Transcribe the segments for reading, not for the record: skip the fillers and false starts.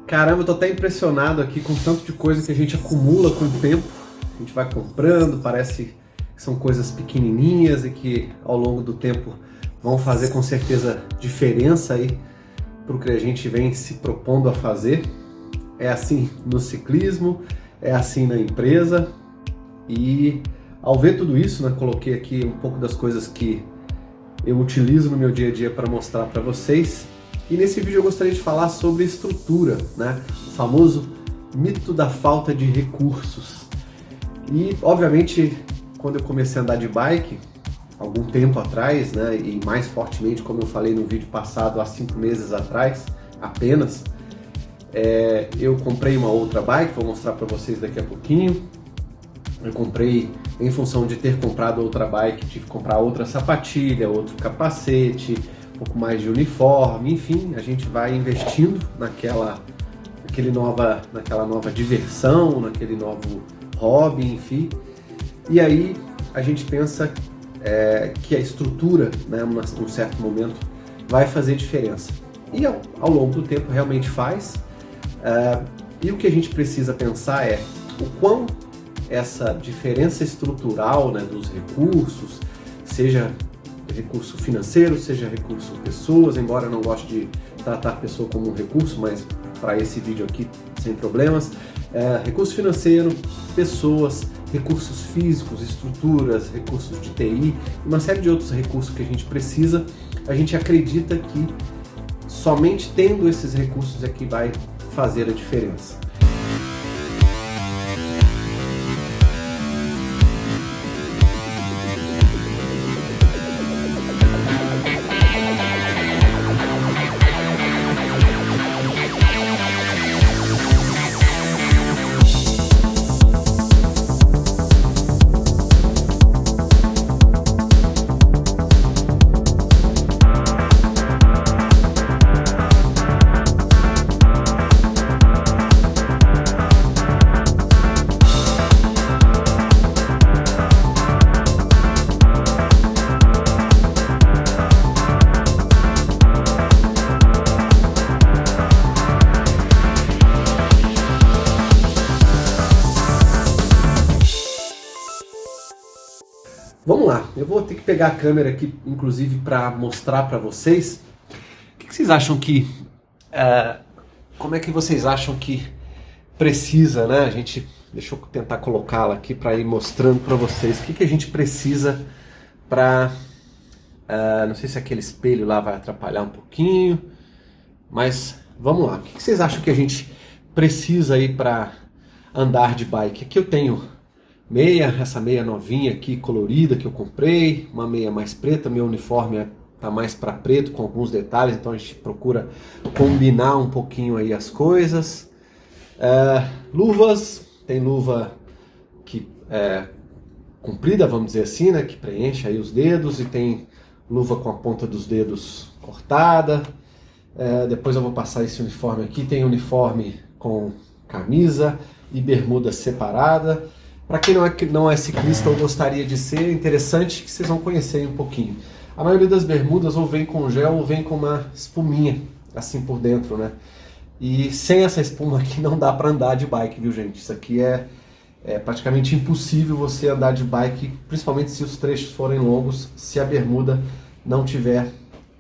Caramba, eu tô até impressionado aqui com o tanto de coisa que a gente acumula com o tempo. A gente vai comprando, parece que são coisas pequenininhas e que ao longo do tempo vão fazer com certeza diferença aí para o que a gente vem se propondo a fazer. É assim no ciclismo, é assim na empresa. E ao ver tudo isso, né, coloquei aqui um pouco das coisas que eu utilizo no meu dia a dia para mostrar para vocês. E nesse vídeo eu gostaria de falar sobre estrutura, né? O famoso mito da falta de recursos. E, obviamente, quando eu comecei a andar de bike, algum tempo atrás, né, e mais fortemente, como eu falei no vídeo passado, há 5 meses atrás, apenas, eu comprei uma outra bike, vou mostrar para vocês daqui a pouquinho. Eu comprei, em função de ter comprado outra bike, tive que comprar outra sapatilha, outro capacete, um pouco mais de uniforme, enfim, a gente vai investindo naquela nova diversão, naquele novo hobby, enfim. E aí a gente pensa que a estrutura, né, num certo momento, vai fazer diferença. E ao longo do tempo realmente faz. E o que a gente precisa pensar é o quão essa diferença estrutural, né, dos recursos, seja recurso financeiro, seja recurso pessoas, embora eu não goste de tratar pessoa como um recurso, mas para esse vídeo aqui sem problemas, recurso financeiro, pessoas, recursos físicos, estruturas, recursos de TI, uma série de outros recursos que a gente precisa, a gente acredita que somente tendo esses recursos é que vai fazer a diferença. Vamos lá, eu vou ter que pegar a câmera aqui, inclusive, para mostrar para vocês. O que vocês acham que... como é que vocês acham que precisa, né? Deixa eu tentar colocá-la aqui para ir mostrando para vocês o que a gente precisa para... não sei se aquele espelho lá vai atrapalhar um pouquinho, mas vamos lá. O que vocês acham que a gente precisa aí para andar de bike? Aqui eu tenho essa meia novinha aqui, colorida, que eu comprei, uma meia mais preta, meu uniforme tá mais para preto, com alguns detalhes, então a gente procura combinar um pouquinho aí as coisas. Luvas, tem luva que comprida, vamos dizer assim, né, que preenche aí os dedos, e tem luva com a ponta dos dedos cortada. Depois eu vou passar esse uniforme aqui, tem uniforme com camisa e bermuda separada. Para quem não é ciclista ou gostaria de ser, é interessante que vocês vão conhecer um pouquinho. A maioria das bermudas ou vem com gel ou vem com uma espuminha assim por dentro, né? E sem essa espuma aqui não dá para andar de bike, viu, gente? Isso aqui é praticamente impossível você andar de bike, principalmente se os trechos forem longos, se a bermuda não tiver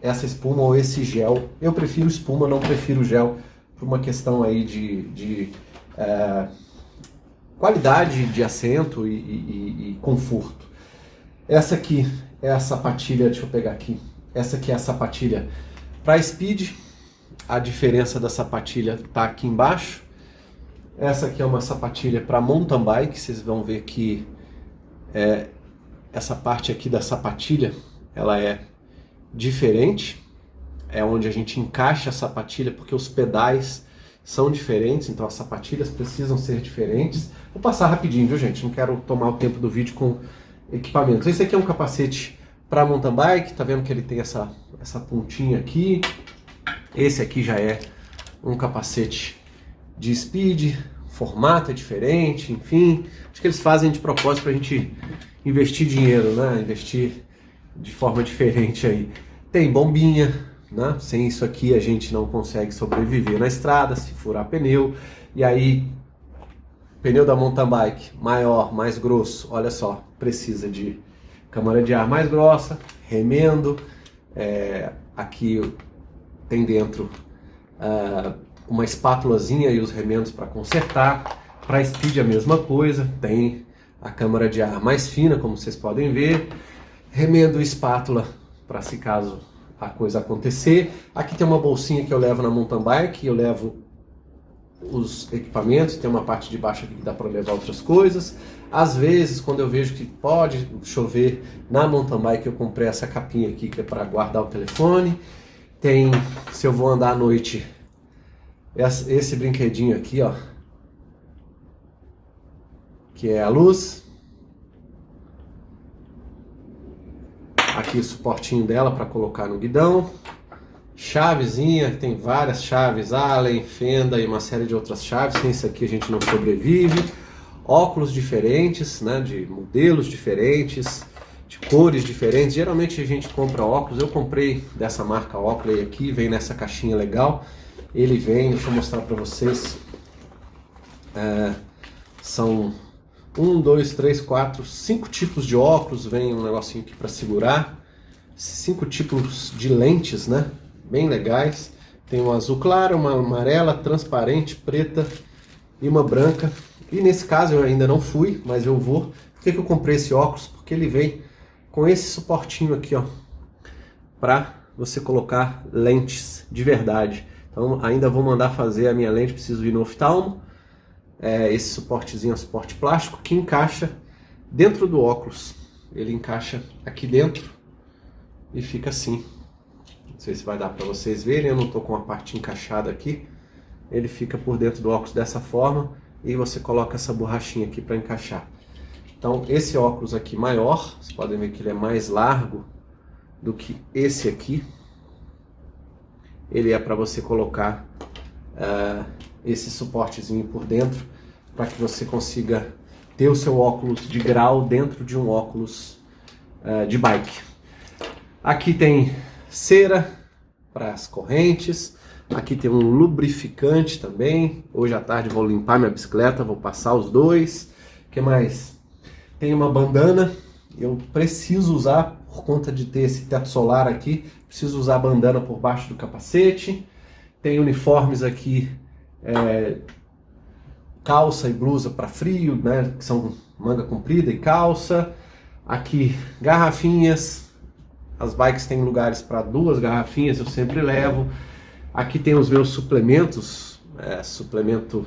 essa espuma ou esse gel. Eu prefiro espuma, não prefiro gel, por uma questão aí de qualidade de assento e conforto. Essa aqui é a sapatilha, deixa eu pegar aqui. Essa aqui é a sapatilha para speed. A diferença da sapatilha está aqui embaixo. Essa aqui é uma sapatilha para mountain bike. Vocês vão ver que essa parte aqui da sapatilha, ela é diferente. É onde a gente encaixa a sapatilha, porque os pedais são diferentes, então as sapatilhas precisam ser diferentes. Vou passar rapidinho, viu, gente? Não quero tomar o tempo do vídeo com equipamentos. Esse aqui é um capacete para mountain bike, tá vendo que ele tem essa pontinha aqui. Esse aqui já é um capacete de speed, formato é diferente, enfim. Acho que eles fazem de propósito para a gente investir dinheiro, né? Investir de forma diferente aí. Tem bombinha, né? Sem isso aqui a gente não consegue sobreviver na estrada, se furar pneu. E aí, pneu da mountain bike maior, mais grosso, olha só, precisa de câmara de ar mais grossa, remendo. Aqui tem dentro uma espátulazinha e os remendos para consertar. Para Speed a mesma coisa, tem a câmara de ar mais fina, como vocês podem ver, remendo e espátula para se caso a coisa acontecer. Aqui tem uma bolsinha que eu levo na mountain bike, eu levo os equipamentos, tem uma parte de baixo aqui que dá para levar outras coisas. Às vezes, quando eu vejo que pode chover na mountain bike, eu comprei essa capinha aqui que é para guardar o telefone. Tem, se eu vou andar à noite, esse brinquedinho aqui, ó, que é a luz. Aqui o suportinho dela para colocar no guidão. Chavezinha, tem várias chaves, Allen, Fenda e uma série de outras chaves. Sem isso aqui a gente não sobrevive. Óculos diferentes, né, de modelos diferentes, de cores diferentes. Geralmente a gente compra óculos. Eu comprei dessa marca Oakley aqui, vem nessa caixinha legal. Ele vem, deixa eu mostrar para vocês. São 1, 2, 3, 4, 5 tipos de óculos. Vem um negocinho aqui para segurar. 5 tipos de lentes, né? Bem legais. Tem uma azul clara, uma amarela, transparente, preta e uma branca. E nesse caso eu ainda não fui, mas eu vou. Por que eu comprei esse óculos? Porque ele vem com esse suportinho aqui, ó, para você colocar lentes de verdade. Então ainda vou mandar fazer a minha lente, preciso ir no oftalmo. Esse suportezinho é um suporte plástico que encaixa dentro do óculos. Ele encaixa aqui dentro e fica assim. Não sei se vai dar para vocês verem, eu não estou com a parte encaixada aqui. Ele fica por dentro do óculos dessa forma e você coloca essa borrachinha aqui para encaixar. Então esse óculos aqui maior, vocês podem ver que ele é mais largo do que esse aqui. Ele é para você colocar esse suportezinho por dentro, para que você consiga ter o seu óculos de grau dentro de um óculos de bike. Aqui tem cera para as correntes, aqui tem um lubrificante também. Hoje à tarde vou limpar minha bicicleta, vou passar os dois. O que mais? Tem uma bandana, eu preciso usar, por conta de ter esse teto solar aqui, preciso usar a bandana por baixo do capacete. Tem uniformes aqui, calça e blusa para frio, né, que são manga comprida e calça. Aqui garrafinhas, as bikes têm lugares para 2 garrafinhas, eu sempre levo. Aqui tem os meus suplementos, suplemento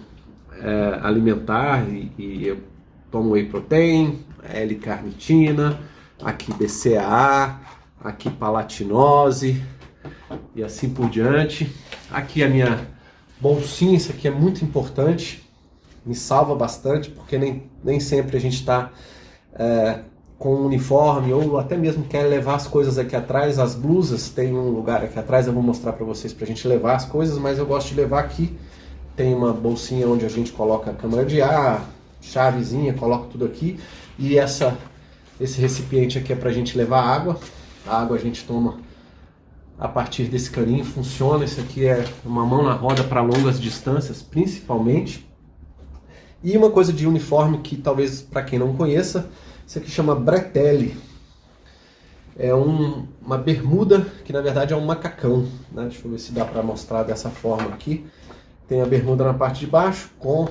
alimentar, e eu tomo whey protein, L-carnitina, aqui BCAA, aqui palatinose e assim por diante. Aqui a minha bolsinha, isso aqui é muito importante, me salva bastante, porque nem sempre a gente está com um uniforme, ou até mesmo quer levar as coisas aqui atrás. As blusas tem um lugar aqui atrás, eu vou mostrar para vocês, para a gente levar as coisas, mas eu gosto de levar aqui. Tem uma bolsinha onde a gente coloca a câmara de ar, chavezinha, coloca tudo aqui. E esse recipiente aqui é para a gente levar água. A água a gente toma a partir desse caninho, funciona. Isso aqui é uma mão na roda para longas distâncias, principalmente. E uma coisa de uniforme que talvez para quem não conheça, isso aqui chama bretelle. É uma bermuda que na verdade é um macacão, né? Deixa eu ver se dá para mostrar dessa forma aqui. Tem a bermuda na parte de baixo com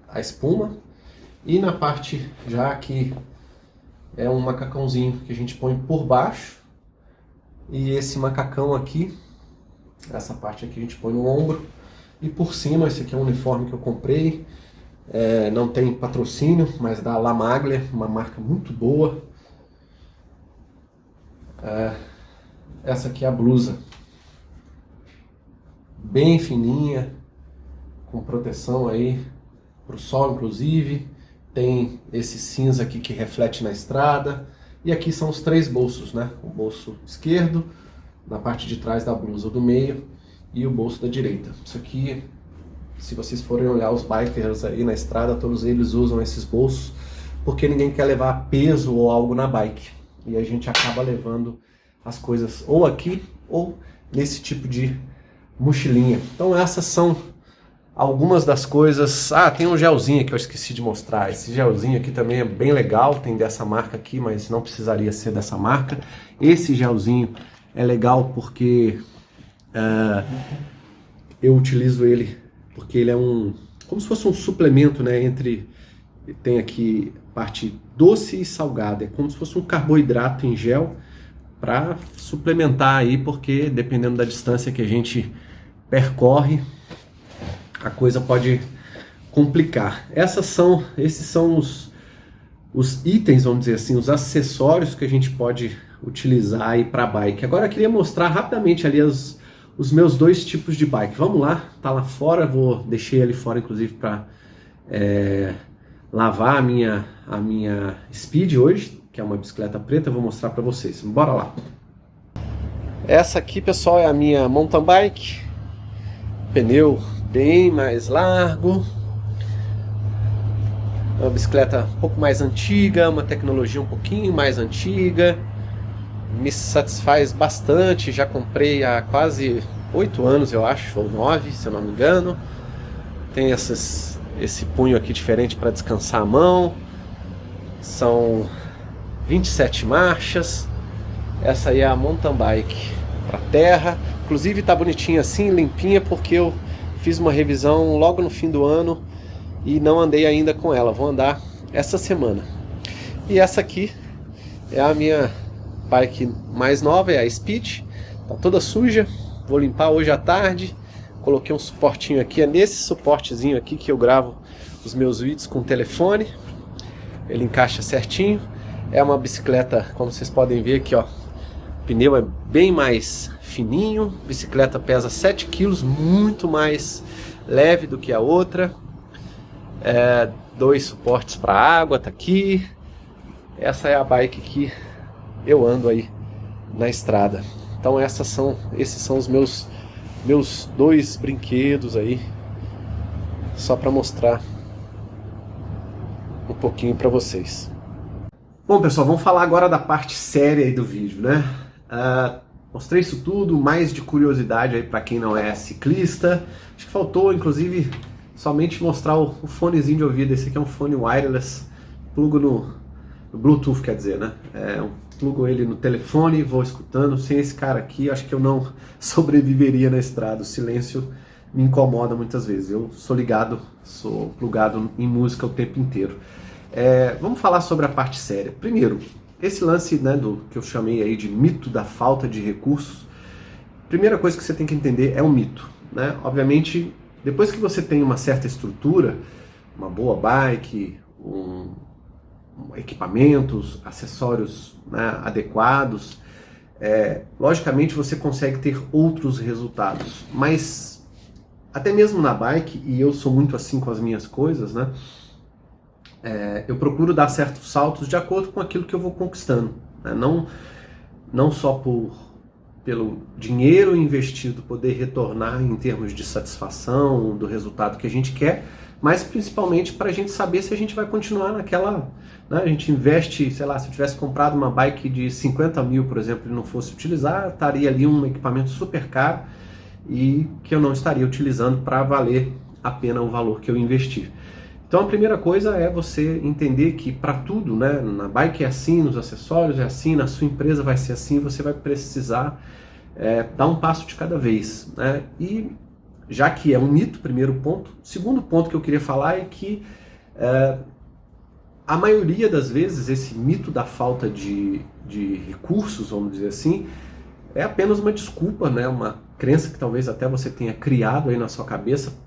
a espuma, e na parte já aqui é um macacãozinho que a gente põe por baixo. E esse macacão aqui, essa parte aqui a gente põe no ombro. E por cima, esse aqui é um uniforme que eu comprei. Não tem patrocínio, mas da La Maglia, uma marca muito boa. Essa aqui é a blusa. Bem fininha, com proteção aí para o sol, inclusive. Tem esse cinza aqui que reflete na estrada. E aqui são os 3 bolsos, né? O bolso esquerdo, na parte de trás da blusa do meio, e o bolso da direita. Isso aqui, se vocês forem olhar os bikers aí na estrada, todos eles usam esses bolsos, porque ninguém quer levar peso ou algo na bike. E a gente acaba levando as coisas ou aqui, ou nesse tipo de mochilinha. Então essas são algumas das coisas. Ah, tem um gelzinho que eu esqueci de mostrar. Esse gelzinho aqui também é bem legal, tem dessa marca aqui, mas não precisaria ser dessa marca. Esse gelzinho é legal porque eu utilizo ele porque ele é como se fosse um suplemento, né, tem aqui parte doce e salgada, é como se fosse um carboidrato em gel para suplementar aí, porque dependendo da distância que a gente percorre, a coisa pode complicar. Esses são os itens, vamos dizer assim, os acessórios que a gente pode utilizar aí para bike. Agora eu queria mostrar rapidamente ali os meus dois tipos de bike. Vamos lá, tá lá fora, deixei ali fora inclusive para lavar a minha Speed hoje, que é uma bicicleta preta, eu vou mostrar para vocês. Bora lá. Essa aqui, pessoal, é a minha mountain bike, pneu bem mais largo, uma bicicleta um pouco mais antiga, uma tecnologia um pouquinho mais antiga, me satisfaz bastante. Já comprei há quase 8 anos, eu acho, ou 9, se eu não me engano. Tem esse punho aqui diferente para descansar a mão. São 27 marchas. Essa aí é a mountain bike para terra. Inclusive tá bonitinha assim, limpinha, porque eu fiz uma revisão logo no fim do ano e não andei ainda com ela. Vou andar essa semana. E essa aqui é a minha bike mais nova, é a Speed. Tá toda suja, vou limpar hoje à tarde. Coloquei um suportinho aqui, é nesse suportezinho aqui que eu gravo os meus vídeos com o telefone. Ele encaixa certinho. É uma bicicleta, como vocês podem ver aqui, ó, o pneu é bem mais fininho, a bicicleta pesa 7 kg, muito mais leve do que a outra. 2 suportes para água, tá aqui. Essa é a bike que eu ando aí na estrada. Então esses são os meus 2 brinquedos aí, só para mostrar um pouquinho para vocês. Bom, pessoal, vamos falar agora da parte séria aí do vídeo, né? Mostrei isso tudo, mais de curiosidade aí para quem não é ciclista. Acho que faltou, inclusive, somente mostrar o fonezinho de ouvido. Esse aqui é um fone wireless, plugo no Bluetooth, quer dizer, né? Plugo ele no telefone, vou escutando. Sem esse cara aqui, acho que eu não sobreviveria na estrada. O silêncio me incomoda muitas vezes. Eu sou plugado em música o tempo inteiro. Vamos falar sobre a parte séria. Primeiro, esse lance, né, que eu chamei aí de mito da falta de recursos. Primeira coisa que você tem que entender é um mito, né? Obviamente, depois que você tem uma certa estrutura, uma boa bike, equipamentos, acessórios, né, adequados, logicamente você consegue ter outros resultados. Mas até mesmo na bike, e eu sou muito assim com as minhas coisas, né? Eu procuro dar certos saltos de acordo com aquilo que eu vou conquistando, né? Não só pelo dinheiro investido poder retornar em termos de satisfação do resultado que a gente quer, mas principalmente para a gente saber se a gente vai continuar naquela, né? A gente investe, sei lá, se eu tivesse comprado uma bike de 50 mil, por exemplo, e não fosse utilizar, estaria ali um equipamento super caro e que eu não estaria utilizando para valer a pena o valor que eu investi. Então a primeira coisa é você entender que para tudo, né, na bike é assim, nos acessórios é assim, na sua empresa vai ser assim, você vai precisar dar um passo de cada vez, né? E já que é um mito, primeiro ponto. Segundo ponto que eu queria falar é que a maioria das vezes esse mito da falta de recursos, vamos dizer assim, é apenas uma desculpa, né? Uma crença que talvez até você tenha criado aí na sua cabeça,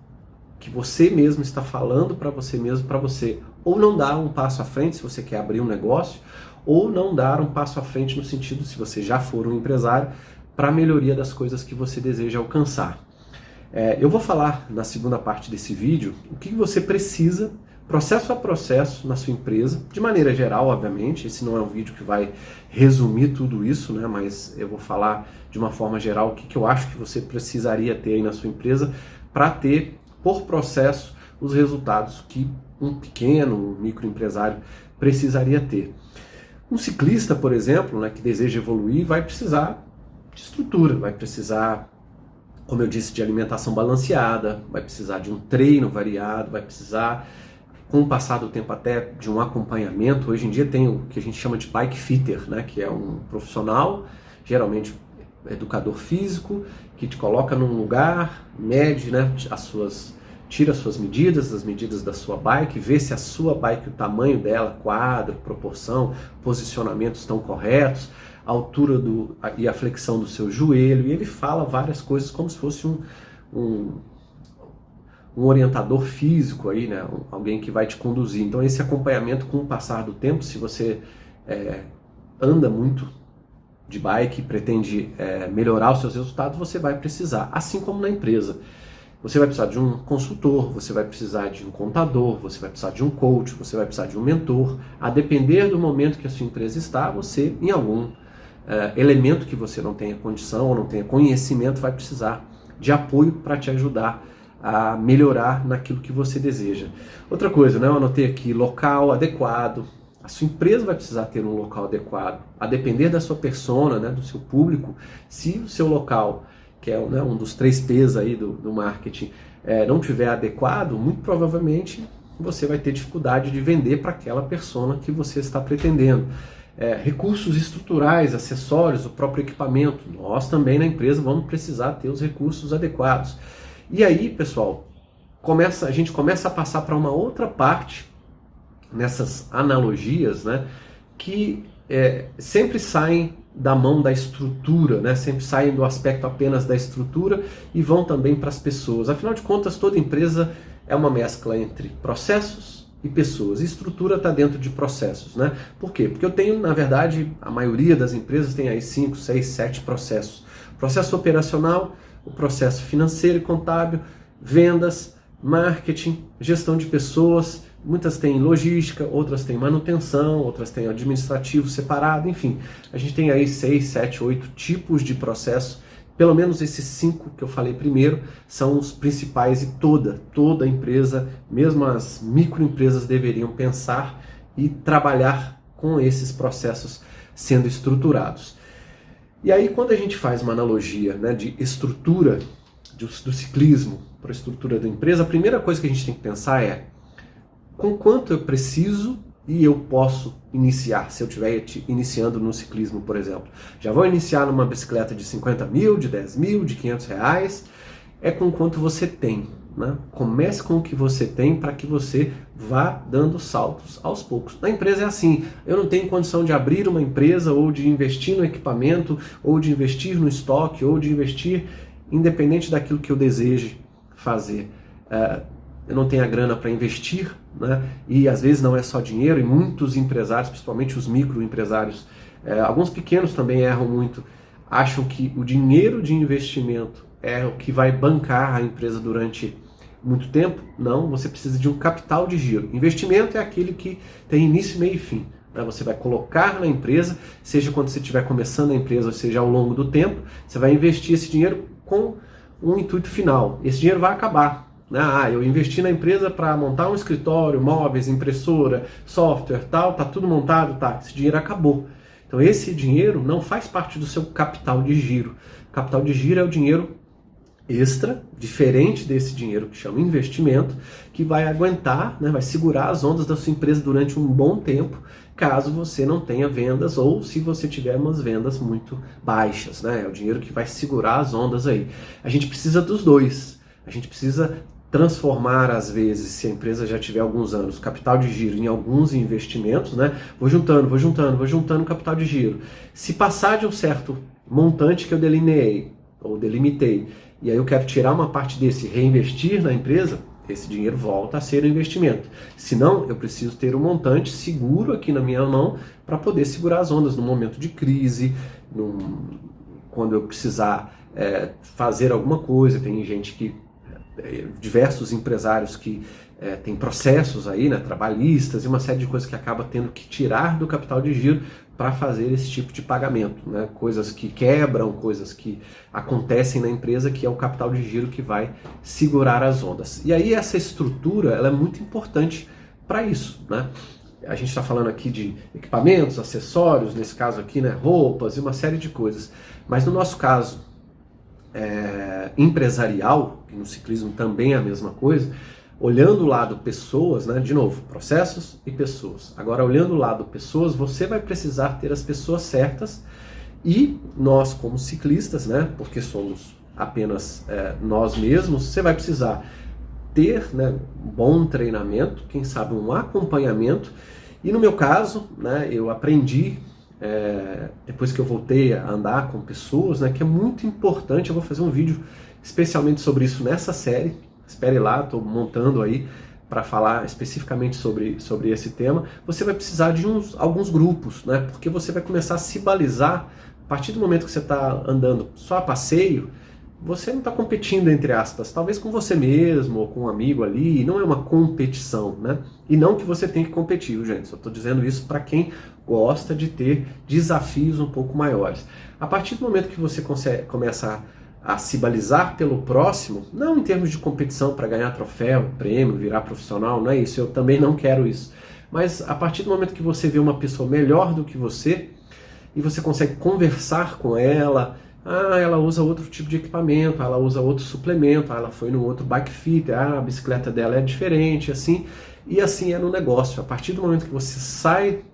que você mesmo está falando para você mesmo, para você ou não dar um passo à frente se você quer abrir um negócio, ou não dar um passo à frente no sentido, se você já for um empresário, para a melhoria das coisas que você deseja alcançar. Eu vou falar na segunda parte desse vídeo o que você precisa, processo a processo, na sua empresa, de maneira geral, obviamente. Esse não é um vídeo que vai resumir tudo isso, né? Mas eu vou falar de uma forma geral o que eu acho que você precisaria ter aí na sua empresa para ter, por processo, os resultados que um pequeno, um microempresário precisaria ter. Um ciclista, por exemplo, né, que deseja evoluir, vai precisar de estrutura, vai precisar, como eu disse, de alimentação balanceada, vai precisar de um treino variado, vai precisar, com o passar do tempo, até de um acompanhamento. Hoje em dia tem o que a gente chama de bike fitter, né, que é um profissional, geralmente educador físico, que te coloca num lugar, mede, né, tira as suas medidas, as medidas da sua bike, vê se a sua bike, o tamanho dela, quadro, proporção, posicionamento estão corretos, a altura e a flexão do seu joelho, e ele fala várias coisas como se fosse um orientador físico aí, né? Alguém que vai te conduzir. Então esse acompanhamento com o passar do tempo, se você anda muito de bike e pretende melhorar os seus resultados, você vai precisar, assim como na empresa. Você vai precisar de um consultor, você vai precisar de um contador, você vai precisar de um coach, você vai precisar de um mentor. A depender do momento que a sua empresa está, você, em algum elemento que você não tenha condição ou não tenha conhecimento, vai precisar de apoio para te ajudar a melhorar naquilo que você deseja. Outra coisa, né? Eu anotei aqui, local adequado. A sua empresa vai precisar ter um local adequado. A depender da sua persona, né, do seu público, se o seu local, que é, né, um dos 3 P's aí do marketing, não tiver adequado, muito provavelmente você vai ter dificuldade de vender para aquela persona que você está pretendendo. Recursos estruturais, acessórios, o próprio equipamento. Nós também na empresa vamos precisar ter os recursos adequados. E aí, pessoal, a gente começa a passar para uma outra parte nessas analogias, né, que sempre saem da mão da estrutura, né, sempre saem do aspecto apenas da estrutura e vão também para as pessoas. Afinal de contas, toda empresa é uma mescla entre processos e pessoas. E estrutura está dentro de processos, né? Por quê? Porque eu tenho, na verdade, a maioria das empresas tem aí 5, 6, 7 processos. Processo operacional, o processo financeiro e contábil, vendas, marketing, gestão de pessoas, muitas têm logística, outras têm manutenção, outras têm administrativo separado, enfim. A gente tem aí 6, 7, 8 tipos de processo. Pelo menos esses 5 que eu falei primeiro são os principais e toda empresa, mesmo as microempresas, deveriam pensar e trabalhar com esses processos sendo estruturados. E aí, quando a gente faz uma analogia, né, de estrutura do ciclismo para a estrutura da empresa, a primeira coisa que a gente tem que pensar é com quanto eu preciso e eu posso iniciar, se eu estiver iniciando no ciclismo, por exemplo. Já vou iniciar numa bicicleta de 50 mil, de 10 mil, de 500 reais, é com quanto você tem, né? Comece com o que você tem para que você vá dando saltos aos poucos. Na empresa é assim, eu não tenho condição de abrir uma empresa ou de investir no equipamento, ou de investir no estoque, ou de investir independente daquilo que eu deseje fazer. Eu não tenho a grana para investir, né? E às vezes não é só dinheiro, e muitos empresários, principalmente os microempresários, alguns pequenos também erram muito, acham que o dinheiro de investimento é o que vai bancar a empresa durante muito tempo. Não, você precisa de um capital de giro. Investimento é aquele que tem início, meio e fim. Você vai colocar na empresa, seja quando você estiver começando a empresa, ou seja ao longo do tempo, você vai investir esse dinheiro com um intuito final. Esse dinheiro vai acabar. Eu investi na empresa para montar um escritório, móveis, impressora, software, tal, tá tudo montado, tá, esse dinheiro acabou. Então esse dinheiro não faz parte do seu capital de giro. O capital de giro é o dinheiro extra, diferente desse dinheiro que chama investimento, que vai aguentar, né, vai segurar as ondas da sua empresa durante um bom tempo, caso você não tenha vendas ou se você tiver umas vendas muito baixas, né? É o dinheiro que vai segurar as ondas aí. A gente precisa dos dois. A gente precisa transformar, às vezes, se a empresa já tiver alguns anos, capital de giro em alguns investimentos, né? Vou juntando capital de giro. Se passar de um certo montante que eu delineei ou delimitei, e aí eu quero tirar uma parte desse e reinvestir na empresa, esse dinheiro volta a ser um investimento. Se não, eu preciso ter um montante seguro aqui na minha mão para poder segurar as ondas no momento de crise, quando eu precisar fazer alguma coisa. Tem gente que diversos empresários que têm processos aí, né, trabalhistas e uma série de coisas que acaba tendo que tirar do capital de giro para fazer esse tipo de pagamento, né? Coisas que quebram, coisas que acontecem na empresa, que é o capital de giro que vai segurar as ondas. E aí essa estrutura, ela é muito importante para isso, né? a gente está falando aqui de equipamentos, acessórios, nesse caso aqui, né, roupas e uma série de coisas. Mas no nosso caso empresarial, que no ciclismo também é a mesma coisa, olhando o lado pessoas, né, de novo, processos e pessoas. Agora, olhando o lado pessoas, você vai precisar ter as pessoas certas e nós, como ciclistas, né, porque somos apenas nós mesmos, você vai precisar ter, né, um bom treinamento, quem sabe um acompanhamento. E no meu caso, né, eu aprendi, depois que eu voltei a andar com pessoas, né, que é muito importante. Eu vou fazer um vídeo especialmente sobre isso nessa série. Espere lá, estou montando aí para falar especificamente sobre esse tema. Você vai precisar de alguns grupos, né? Porque você vai começar a se balizar. A partir do momento que você está andando só a passeio, você não está competindo, entre aspas, talvez com você mesmo ou com um amigo ali, não é uma competição, né? E não que você tem que competir, gente, só estou dizendo isso para quem gosta de ter desafios um pouco maiores. A partir do momento que você começa a se balizar pelo próximo, não em termos de competição para ganhar troféu, prêmio, virar profissional, não é isso, eu também não quero isso. Mas a partir do momento que você vê uma pessoa melhor do que você, e você consegue conversar com ela, ela usa outro tipo de equipamento, ela usa outro suplemento, ela foi no outro bike fit, a bicicleta dela é diferente, assim, e assim é no negócio. A partir do momento que você sai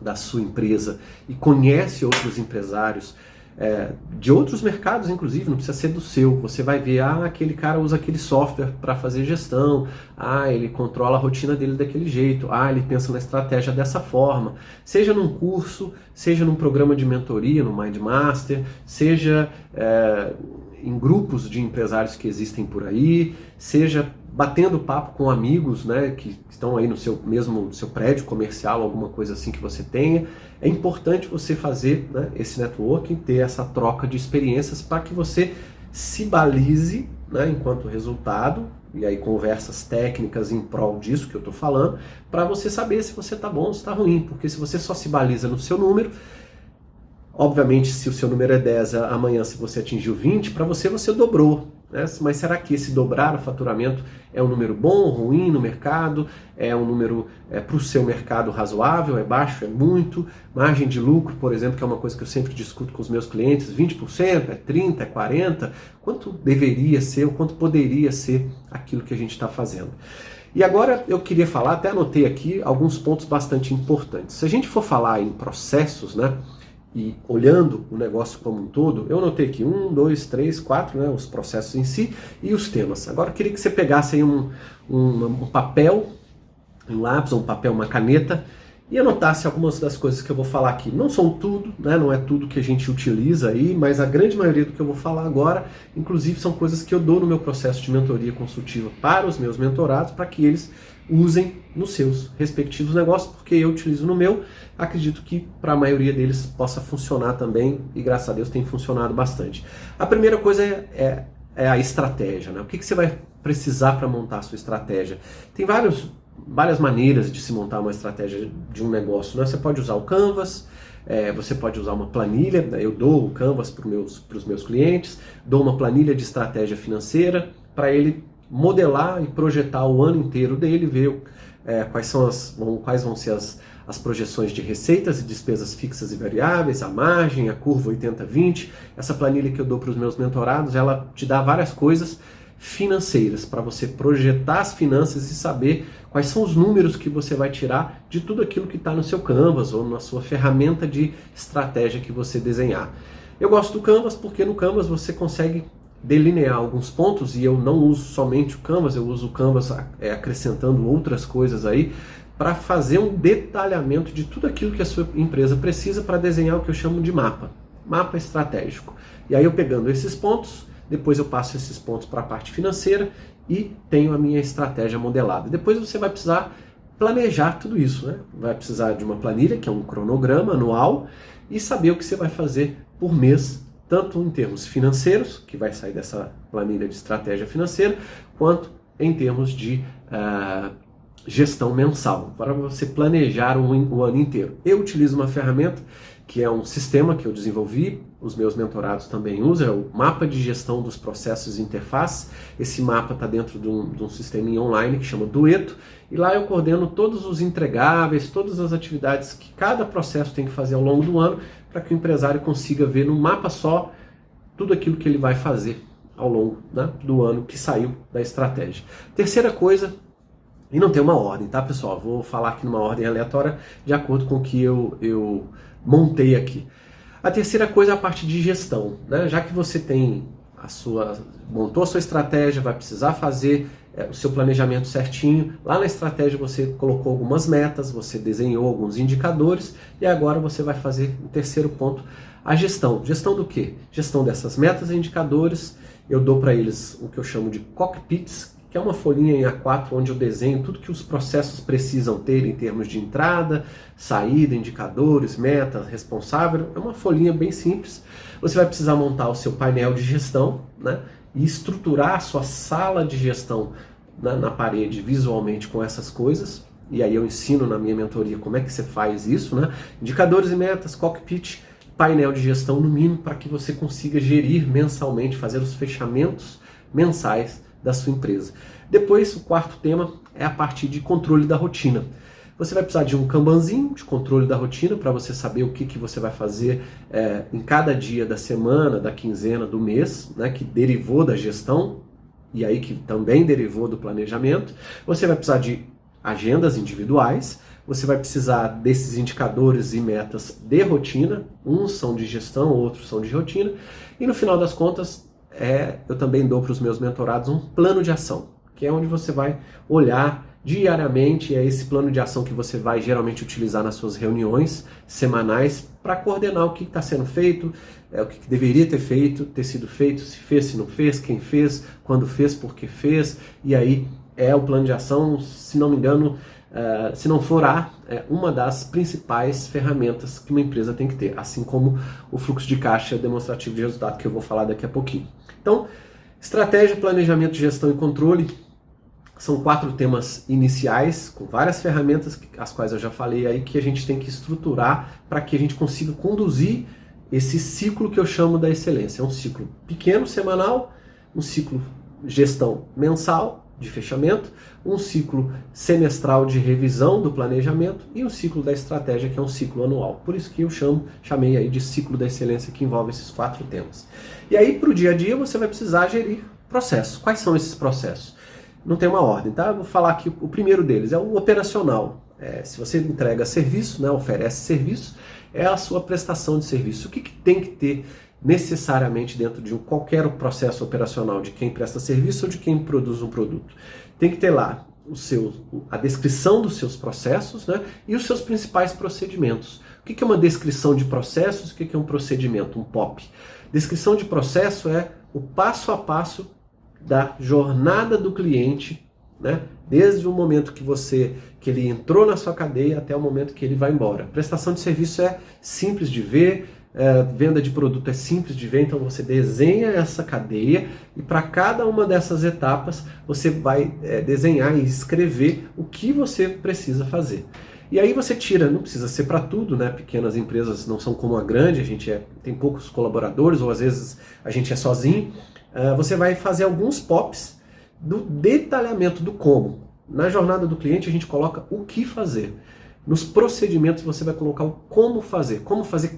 da sua empresa e conhece outros empresários, de outros mercados, inclusive, não precisa ser do seu. Você vai ver, aquele cara usa aquele software para fazer gestão, ele controla a rotina dele daquele jeito, ele pensa na estratégia dessa forma. Seja num curso, seja num programa de mentoria, no Mind Master, seja em grupos de empresários que existem por aí, seja batendo papo com amigos, né, que estão aí no seu prédio comercial, alguma coisa assim que você tenha. É importante você fazer, né, esse networking, ter essa troca de experiências para que você se balize, né, enquanto resultado, e aí conversas técnicas em prol disso que eu estou falando, para você saber se você está bom ou se está ruim, porque se você só se baliza no seu número, obviamente se o seu número é 10, amanhã se você atingiu 20, para você dobrou. Mas será que esse dobrar o faturamento é um número bom ou ruim no mercado? É um número para o seu mercado razoável? É baixo? É muito? Margem de lucro, por exemplo, que é uma coisa que eu sempre discuto com os meus clientes, 20%? É 30%? É 40%? Quanto deveria ser ou quanto poderia ser aquilo que a gente está fazendo? E agora eu queria falar, até anotei aqui, alguns pontos bastante importantes. Se a gente for falar em processos, né? E olhando o negócio como um todo, eu notei aqui 1, 2, 3, 4, né, os processos em si e os temas. Agora eu queria que você pegasse aí um papel, um lápis, um papel, uma caneta e anotasse algumas das coisas que eu vou falar aqui. Não são tudo, né, não é tudo que a gente utiliza aí, mas a grande maioria do que eu vou falar agora, inclusive são coisas que eu dou no meu processo de mentoria consultiva para os meus mentorados, para que eles usem nos seus respectivos negócios, porque eu utilizo no meu, acredito que para a maioria deles possa funcionar também, e graças a Deus tem funcionado bastante. A primeira coisa é a estratégia, né? O que você vai precisar para montar a sua estratégia? Tem várias maneiras de se montar uma estratégia de um negócio, né? Você pode usar o Canvas, você pode usar uma planilha, né? Eu dou o Canvas para os meus clientes, dou uma planilha de estratégia financeira para ele modelar e projetar o ano inteiro dele, ver quais vão ser as projeções de receitas e despesas fixas e variáveis, a margem, a curva 80-20. Essa planilha que eu dou para os meus mentorados, ela te dá várias coisas financeiras, para você projetar as finanças e saber quais são os números que você vai tirar de tudo aquilo que está no seu Canvas ou na sua ferramenta de estratégia que você desenhar. Eu gosto do Canvas porque no Canvas você consegue delinear alguns pontos, e eu não uso somente o Canvas, eu uso o Canvas acrescentando outras coisas aí, para fazer um detalhamento de tudo aquilo que a sua empresa precisa para desenhar o que eu chamo de mapa estratégico. E aí eu pegando esses pontos, depois eu passo esses pontos para a parte financeira e tenho a minha estratégia modelada. Depois você vai precisar planejar tudo isso, né? Vai precisar de uma planilha, que é um cronograma anual, e saber o que você vai fazer por mês, tanto em termos financeiros, que vai sair dessa planilha de estratégia financeira, quanto em termos de gestão mensal, para você planejar o ano inteiro. Eu utilizo uma ferramenta que é um sistema que eu desenvolvi, os meus mentorados também usam, é o mapa de gestão dos processos e interfaces. Esse mapa está dentro de um sisteminha online que chama Dueto, e lá eu coordeno todos os entregáveis, todas as atividades que cada processo tem que fazer ao longo do ano, para que o empresário consiga ver num mapa só tudo aquilo que ele vai fazer ao longo, né, do ano que saiu da estratégia. Terceira coisa, e não tem uma ordem, tá, pessoal? Vou falar aqui numa ordem aleatória de acordo com o que eu montei aqui. A terceira coisa é a parte de gestão, né? Já que você tem montou a sua estratégia, vai precisar fazer o seu planejamento certinho. Lá na estratégia você colocou algumas metas, você desenhou alguns indicadores e agora você vai fazer o terceiro ponto, a gestão. Gestão do quê? Gestão dessas metas e indicadores. Eu dou para eles o que eu chamo de cockpits, que é uma folhinha em A4 onde eu desenho tudo que os processos precisam ter em termos de entrada, saída, indicadores, metas, responsável. É uma folhinha bem simples. Você vai precisar montar o seu painel de gestão, né, e estruturar a sua sala de gestão na parede visualmente com essas coisas. E aí eu ensino na minha mentoria como é que você faz isso, né? Indicadores e metas, cockpit, painel de gestão no mínimo, para que você consiga gerir mensalmente, fazer os fechamentos mensais da sua empresa. Depois, o quarto tema é a parte de controle da rotina. Você vai precisar de um Kanbanzinho de controle da rotina para você saber o que você vai fazer em cada dia da semana, da quinzena, do mês, né, que derivou da gestão e aí que também derivou do planejamento. Você vai precisar de agendas individuais, você vai precisar desses indicadores e metas de rotina, uns são de gestão, outros são de rotina, e no final das contas, eu também dou para os meus mentorados um plano de ação, que é onde você vai olhar diariamente, é esse plano de ação que você vai geralmente utilizar nas suas reuniões semanais para coordenar o que está sendo feito, o que deveria ter sido feito, se fez, se não fez, quem fez, quando fez, por que fez, e aí é o plano de ação, se não me engano, se não for uma das principais ferramentas que uma empresa tem que ter, assim como o fluxo de caixa demonstrativo de resultado, que eu vou falar daqui a pouquinho. Então, estratégia, planejamento, gestão e controle são 4 temas iniciais, com várias ferramentas, as quais eu já falei aí, que a gente tem que estruturar para que a gente consiga conduzir esse ciclo que eu chamo da excelência. É um ciclo pequeno, semanal, um ciclo gestão mensal, de fechamento, um ciclo semestral de revisão do planejamento e um ciclo da estratégia, que é um ciclo anual. Por isso que eu chamei aí de ciclo da excelência, que envolve esses 4 temas. E aí, para o dia a dia, você vai precisar gerir processos. Quais são esses processos? Não tem uma ordem, tá? Eu vou falar aqui, o primeiro deles é o operacional. Se você entrega serviço, né, oferece serviço, é a sua prestação de serviço. O que tem que ter necessariamente dentro de qualquer processo operacional de quem presta serviço ou de quem produz um produto? Tem que ter lá a descrição dos seus processos, né, e os seus principais procedimentos. O que é uma descrição de processos? O que é um procedimento, um POP? Descrição de processo é o passo a passo da jornada do cliente, né? Desde o momento que ele entrou na sua cadeia até o momento que ele vai embora. Prestação de serviço é simples de ver, venda de produto é simples de ver, então você desenha essa cadeia e para cada uma dessas etapas você vai desenhar e escrever o que você precisa fazer. E aí você tira, não precisa ser para tudo, né? Pequenas empresas não são como a grande, a gente tem poucos colaboradores ou às vezes a gente é sozinho. Você vai fazer alguns POPs do detalhamento do como. Na jornada do cliente a gente coloca o que fazer. Nos procedimentos você vai colocar o como fazer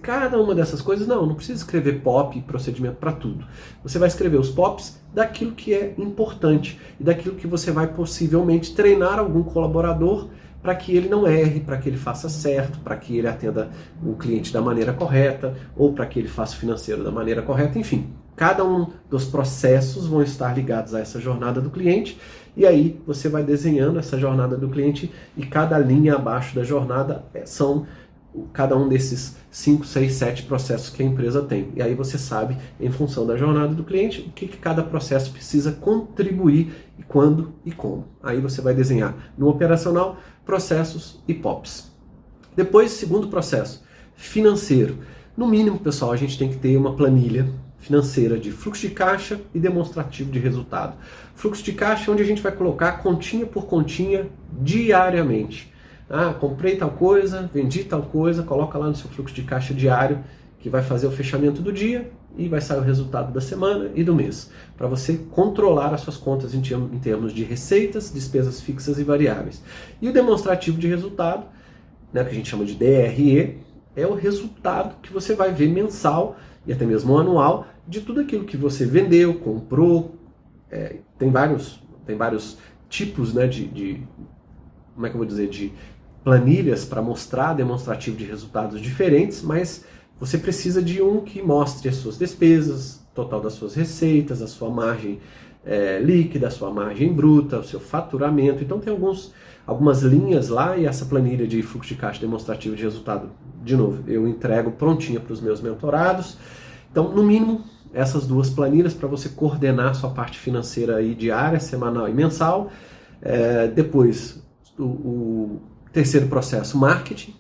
cada uma dessas coisas. Não precisa escrever POP e procedimento para tudo. Você vai escrever os POPs daquilo que é importante e daquilo que você vai possivelmente treinar algum colaborador para que ele não erre, para que ele faça certo, para que ele atenda o cliente da maneira correta ou para que ele faça o financeiro da maneira correta, enfim. Cada um dos processos vão estar ligados a essa jornada do cliente e aí você vai desenhando essa jornada do cliente e cada linha abaixo da jornada são cada um desses 5, 6, 7 processos que a empresa tem. E aí você sabe, em função da jornada do cliente, o que cada processo precisa contribuir e quando e como. Aí você vai desenhar no operacional processos e POPs. Depois, segundo processo, financeiro. No mínimo, pessoal, a gente tem que ter uma planilha financeira de fluxo de caixa e demonstrativo de resultado. Fluxo de caixa é onde a gente vai colocar continha por continha diariamente. Ah, comprei tal coisa, vendi tal coisa, coloca lá no seu fluxo de caixa diário, que vai fazer o fechamento do dia e vai sair o resultado da semana e do mês, para você controlar as suas contas em termos de receitas, despesas fixas e variáveis. E o demonstrativo de resultado, né, que a gente chama de DRE, é o resultado que você vai ver mensal e até mesmo anual de tudo aquilo que você vendeu, comprou. Tem vários tipos, né, como é que eu vou dizer, de planilhas para mostrar demonstrativo de resultados diferentes, mas você precisa de um que mostre as suas despesas, total das suas receitas, a sua margem líquida, a sua margem bruta, o seu faturamento. Então tem algumas linhas lá, e essa planilha de fluxo de caixa demonstrativo de resultado, de novo, eu entrego prontinha para os meus mentorados. Então, no mínimo, essas duas planilhas para você coordenar a sua parte financeira aí diária, semanal e mensal. Depois, o terceiro processo, marketing.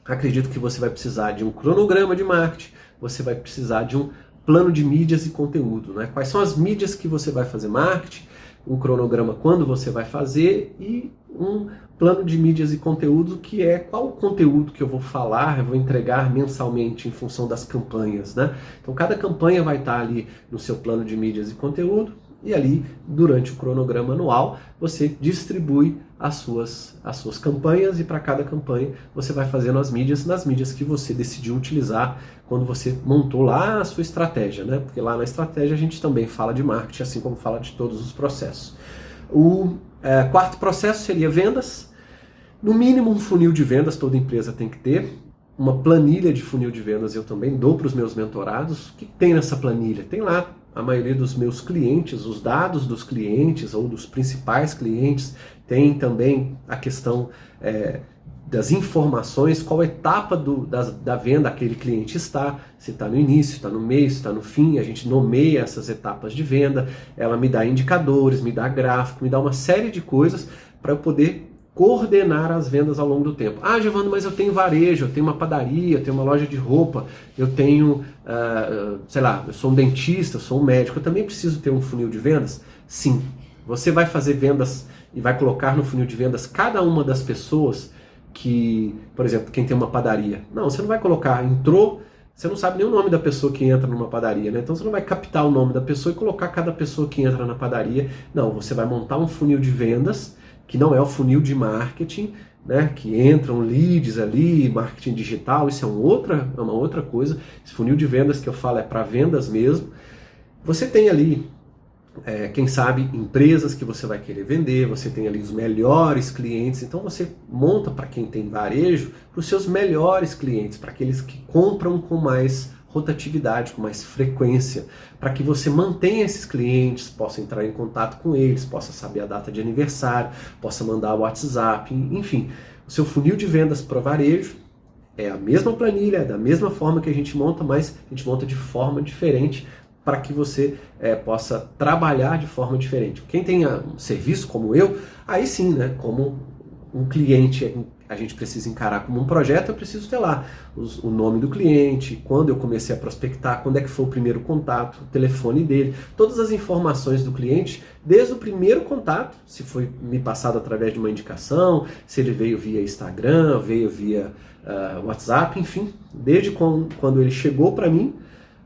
Acredito que você vai precisar de um cronograma de marketing, você vai precisar de um plano de mídias e conteúdo, né? Quais são as mídias que você vai fazer marketing, um cronograma quando você vai fazer e um plano de mídias e conteúdo, que é qual o conteúdo que eu vou falar, eu vou entregar mensalmente em função das campanhas, né? Então cada campanha vai estar ali no seu plano de mídias e conteúdo, e ali, durante o cronograma anual, você distribui as suas campanhas, e para cada campanha você vai fazendo as mídias nas mídias que você decidiu utilizar quando você montou lá a sua estratégia, né? Porque lá na estratégia a gente também fala de marketing, assim como fala de todos os processos. O quarto processo seria vendas. No mínimo um funil de vendas toda empresa tem que ter. Uma planilha de funil de vendas eu também dou para os meus mentorados. O que tem nessa planilha? Tem lá a maioria dos meus clientes, os dados dos clientes ou dos principais clientes. Tem também a questão das informações, qual etapa da venda aquele cliente está, se está no início, está no meio, se está no fim. A gente nomeia essas etapas de venda, ela me dá indicadores, me dá gráfico, me dá uma série de coisas para eu poder coordenar as vendas ao longo do tempo. Ah, Giovanni, mas eu tenho varejo, eu tenho uma padaria, eu tenho uma loja de roupa, eu tenho, sei lá, eu sou um dentista, eu sou um médico, eu também preciso ter um funil de vendas? Sim. Você vai fazer vendas e vai colocar no funil de vendas cada uma das pessoas que, por exemplo, quem tem uma padaria. Não, você não vai colocar, entrou, você não sabe nem o nome da pessoa que entra numa padaria, né? Então você não vai captar o nome da pessoa e colocar cada pessoa que entra na padaria. Não, você vai montar um funil de vendas, que não é o funil de marketing, né, que entram leads ali, marketing digital, isso é uma outra coisa. Esse funil de vendas que eu falo é para vendas mesmo. Você tem ali, quem sabe, empresas que você vai querer vender, você tem ali os melhores clientes, então você monta para quem tem varejo, para os seus melhores clientes, para aqueles que compram com mais rotatividade, com mais frequência, para que você mantenha esses clientes, possa entrar em contato com eles, possa saber a data de aniversário, possa mandar o WhatsApp, enfim. O seu funil de vendas para varejo é a mesma planilha, é da mesma forma que a gente monta, mas a gente monta de forma diferente para que você possa trabalhar de forma diferente. Quem tem um serviço como eu, aí sim, né, como um cliente a gente precisa encarar como um projeto, eu preciso ter lá o nome do cliente, quando eu comecei a prospectar, quando é que foi o primeiro contato, o telefone dele, todas as informações do cliente, desde o primeiro contato, se foi me passado através de uma indicação, se ele veio via Instagram, veio via WhatsApp, enfim, desde quando ele chegou para mim,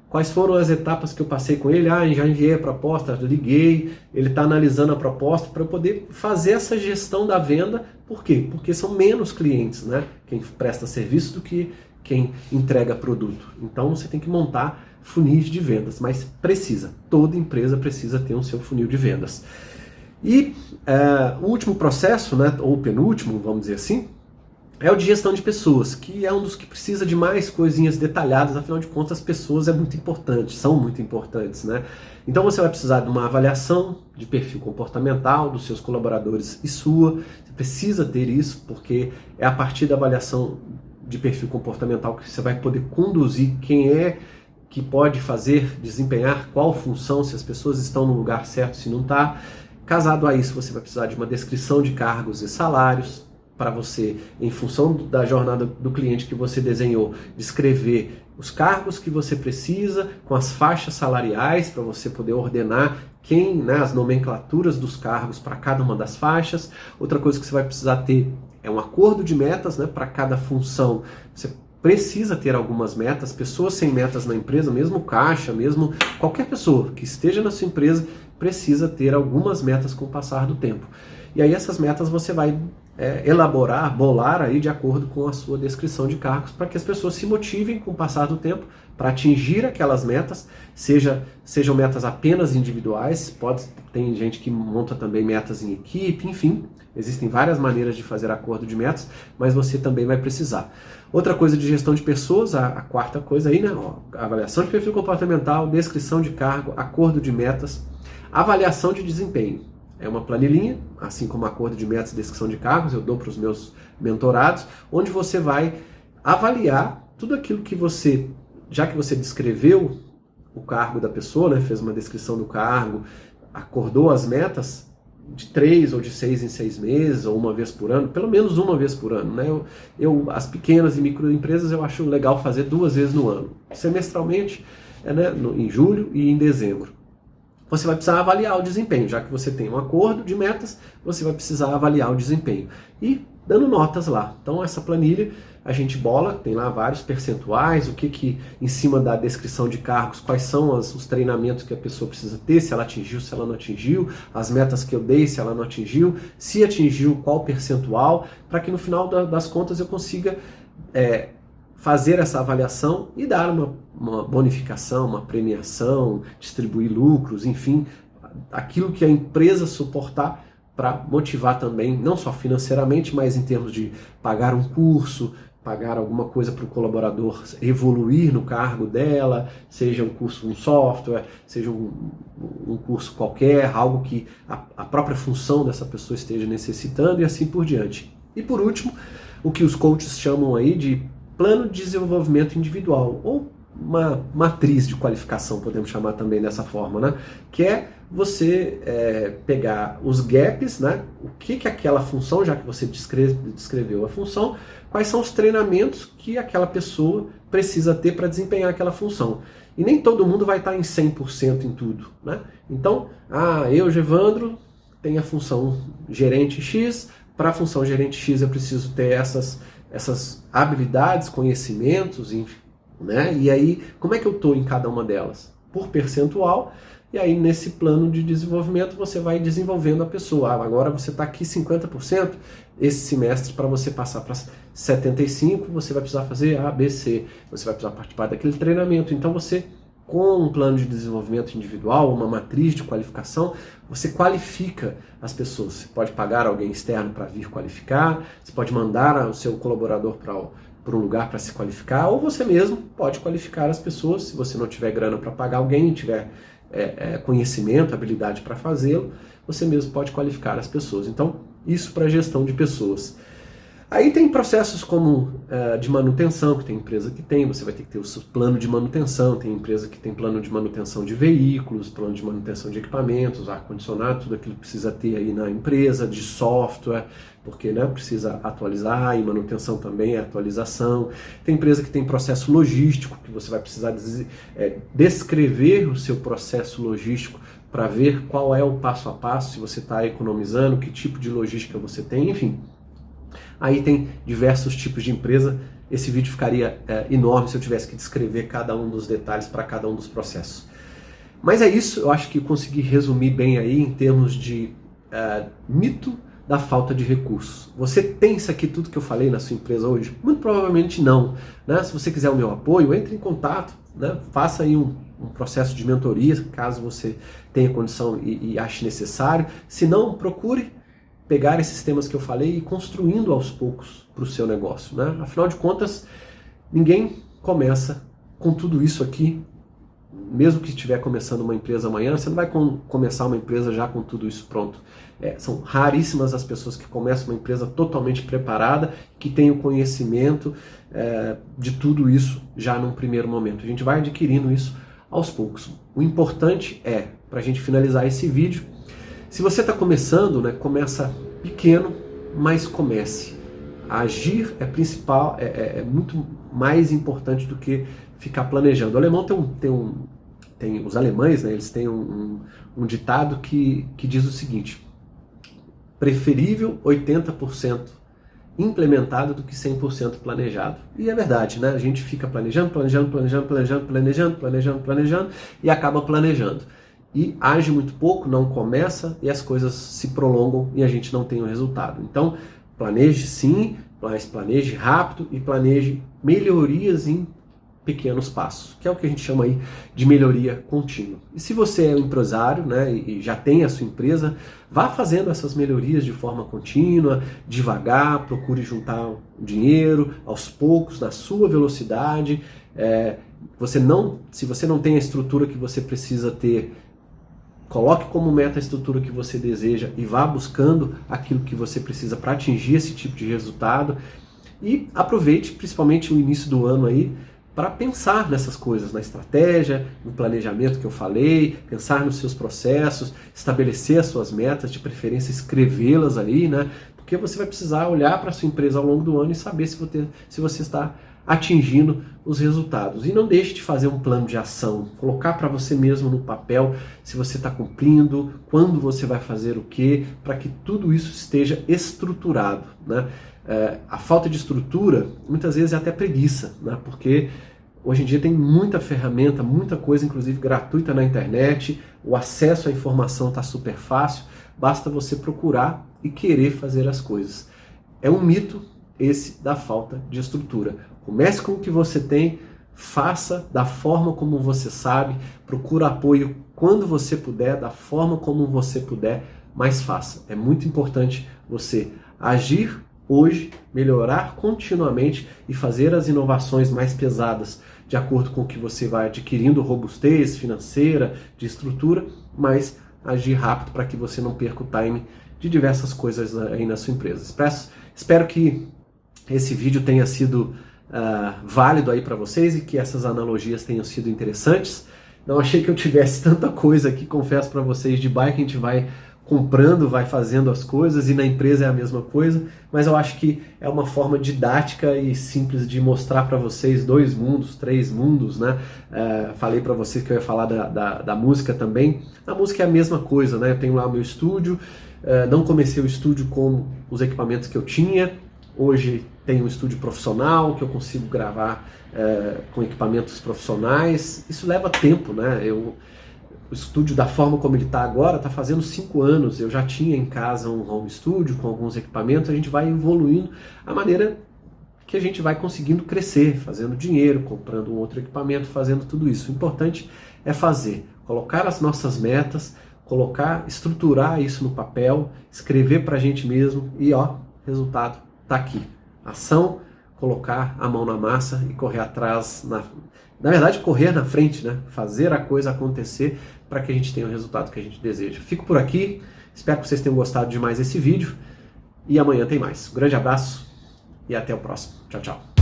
quais foram as etapas que eu passei com ele? Já enviei a proposta, liguei, ele está analisando a proposta para eu poder fazer essa gestão da venda. Por quê? Porque são menos clientes, né? Quem presta serviço do que quem entrega produto. Então você tem que montar funis de vendas, mas toda empresa precisa ter um seu funil de vendas. E o último processo, né, ou penúltimo, vamos dizer assim, é o de gestão de pessoas, que é um dos que precisa de mais coisinhas detalhadas, afinal de contas as pessoas são muito importantes, né? Então você vai precisar de uma avaliação de perfil comportamental dos seus colaboradores e sua, você precisa ter isso, porque é a partir da avaliação de perfil comportamental que você vai poder conduzir quem é que pode desempenhar qual função, se as pessoas estão no lugar certo, se não está. Casado a isso, você vai precisar de uma descrição de cargos e salários, para você, em função da jornada do cliente que você desenhou, descrever os cargos que você precisa, com as faixas salariais, para você poder ordenar né, as nomenclaturas dos cargos para cada uma das faixas. Outra coisa que você vai precisar ter é um acordo de metas, né, para cada função. Você precisa ter algumas metas. Pessoas sem metas na empresa, mesmo caixa, mesmo qualquer pessoa que esteja na sua empresa, precisa ter algumas metas com o passar do tempo. E aí essas metas você vai elaborar, bolar aí de acordo com a sua descrição de cargos, para que as pessoas se motivem com o passar do tempo para atingir aquelas metas, sejam metas apenas individuais, tem gente que monta também metas em equipe, enfim, existem várias maneiras de fazer acordo de metas, mas você também vai precisar. Outra coisa de gestão de pessoas, a quarta coisa aí, né? Avaliação de perfil comportamental, descrição de cargo, acordo de metas, avaliação de desempenho. É uma planilhinha, assim como acordo de metas e descrição de cargos, eu dou para os meus mentorados, onde você vai avaliar tudo aquilo que você, já que você descreveu o cargo da pessoa, né, fez uma descrição do cargo, acordou as metas de 3 ou de 6 em 6 meses, ou uma vez por ano, pelo menos uma vez por ano. Né? As pequenas e microempresas eu acho legal fazer 2 vezes no ano, semestralmente, né, em julho e em dezembro. Você vai precisar avaliar o desempenho, já que você tem um acordo de metas, você vai precisar avaliar o desempenho. E dando notas lá. Então essa planilha a gente bola, tem lá vários percentuais, o que em cima da descrição de cargos, quais são os treinamentos que a pessoa precisa ter, se ela atingiu, se ela não atingiu, as metas que eu dei, se ela não atingiu, se atingiu, qual percentual, para que no final das contas eu consiga fazer essa avaliação e dar uma bonificação, uma premiação, distribuir lucros, enfim, aquilo que a empresa suportar para motivar também, não só financeiramente, mas em termos de pagar um curso, pagar alguma coisa para o colaborador evoluir no cargo dela, seja um curso, um software, seja um curso qualquer, algo que a própria função dessa pessoa esteja necessitando e assim por diante. E por último, o que os coaches chamam aí de plano de desenvolvimento individual, ou uma matriz de qualificação, podemos chamar também dessa forma, né? Que é você pegar os gaps, né? O que aquela função, já que você descreveu a função, quais são os treinamentos que aquela pessoa precisa ter para desempenhar aquela função. E nem todo mundo vai estar em 100% em tudo, né? Então, eu, Gevandro, tenho a função gerente X, para a função gerente X eu preciso ter essas habilidades, conhecimentos, enfim, né? E aí, como é que eu estou em cada uma delas? Por percentual, e aí nesse plano de desenvolvimento você vai desenvolvendo a pessoa. Agora você está aqui 50%, esse semestre para você passar para 75%, você vai precisar fazer A, B, C, você vai precisar participar daquele treinamento. Então você, com um plano de desenvolvimento individual, uma matriz de qualificação, você qualifica as pessoas. Você pode pagar alguém externo para vir qualificar, você pode mandar o seu colaborador para um lugar para se qualificar, ou você mesmo pode qualificar as pessoas, se você não tiver grana para pagar alguém, tiver conhecimento, habilidade para fazê-lo, você mesmo pode qualificar as pessoas. Então, isso para gestão de pessoas. Aí tem processos como de manutenção, que tem empresa que tem, você vai ter que ter o seu plano de manutenção, tem empresa que tem plano de manutenção de veículos, plano de manutenção de equipamentos, ar-condicionado, tudo aquilo que precisa ter aí na empresa, de software, porque precisa atualizar, e manutenção também é atualização. Tem empresa que tem processo logístico, que você vai precisar descrever o seu processo logístico para ver qual é o passo a passo, se você está economizando, que tipo de logística você tem, enfim. Aí tem diversos tipos de empresa. Esse vídeo ficaria enorme se eu tivesse que descrever cada um dos detalhes para cada um dos processos. Mas é isso, eu acho que consegui resumir bem aí em termos de mito da falta de recursos. Você tem isso aqui tudo que eu falei na sua empresa hoje? Muito provavelmente não. Né? Se você quiser o meu apoio, entre em contato, né? Faça aí um processo de mentoria, caso você tenha condição e ache necessário. Se não, procure pegar esses temas que eu falei e ir construindo aos poucos para o seu negócio, né? Afinal de contas, ninguém começa com tudo isso aqui, mesmo que estiver começando uma empresa amanhã, você não vai começar uma empresa já com tudo isso pronto. São raríssimas as pessoas que começam uma empresa totalmente preparada, que tem o conhecimento de tudo isso já num primeiro momento. A gente vai adquirindo isso aos poucos. O importante para a gente finalizar esse vídeo, se você está começando, começa pequeno, mas comece. Agir é principal, é muito mais importante do que ficar planejando. O alemão tem os alemães, né, eles têm um ditado que diz o seguinte: preferível 80% implementado do que 100% planejado. E é verdade, né? A gente fica planejando e acaba planejando. E age muito pouco, não começa e as coisas se prolongam e a gente não tem o resultado. Então, planeje sim, mas planeje rápido e planeje melhorias em pequenos passos, que é o que a gente chama aí de melhoria contínua. E se você é um empresário, né, e já tem a sua empresa, vá fazendo essas melhorias de forma contínua, devagar, procure juntar o dinheiro aos poucos, na sua velocidade. Se você não tem a estrutura que você precisa ter, coloque como meta a estrutura que você deseja e vá buscando aquilo que você precisa para atingir esse tipo de resultado. E aproveite principalmente o início do ano aí para pensar nessas coisas, na estratégia, no planejamento que eu falei, pensar nos seus processos, estabelecer as suas metas, de preferência escrevê-las aí, né? Porque você vai precisar olhar para a sua empresa ao longo do ano e saber se você está atingindo os resultados. E não deixe de fazer um plano de ação, colocar para você mesmo no papel se você está cumprindo, quando você vai fazer o quê, para que tudo isso esteja estruturado, né? A falta de estrutura muitas vezes é até preguiça, né? Porque hoje em dia tem muita ferramenta, muita coisa, inclusive gratuita na internet, o acesso à informação está super fácil, basta você procurar e querer fazer as coisas. É um mito esse da falta de estrutura. Comece com o que você tem, faça da forma como você sabe, procura apoio quando você puder, da forma como você puder, mas faça. É muito importante você agir hoje, melhorar continuamente e fazer as inovações mais pesadas de acordo com o que você vai adquirindo robustez financeira, de estrutura, mas agir rápido para que você não perca o time de diversas coisas aí na sua empresa. Espero que esse vídeo tenha sido válido aí para vocês e que essas analogias tenham sido interessantes. Não achei que eu tivesse tanta coisa aqui, confesso para vocês, de bike a gente vai comprando, vai fazendo as coisas, e na empresa é a mesma coisa, mas eu acho que é uma forma didática e simples de mostrar para vocês 2 mundos, 3 mundos, né? Falei para vocês que eu ia falar da música também. A música é a mesma coisa, né? Eu tenho lá o meu estúdio, não comecei o estúdio com os equipamentos que eu tinha, hoje tenho um estúdio profissional, que eu consigo gravar com equipamentos profissionais. Isso leva tempo, né? O estúdio, da forma como ele está agora, está fazendo 5 anos. Eu já tinha em casa um home studio com alguns equipamentos. A gente vai evoluindo a maneira que a gente vai conseguindo crescer, fazendo dinheiro, comprando um outro equipamento, fazendo tudo isso. O importante é fazer, colocar as nossas metas, estruturar isso no papel, escrever para a gente mesmo e resultado está aqui. Ação, colocar a mão na massa e correr atrás, na verdade correr na frente, né? Fazer a coisa acontecer para que a gente tenha o resultado que a gente deseja. Fico por aqui, espero que vocês tenham gostado de mais esse vídeo e amanhã tem mais. Um grande abraço e até o próximo. Tchau, tchau.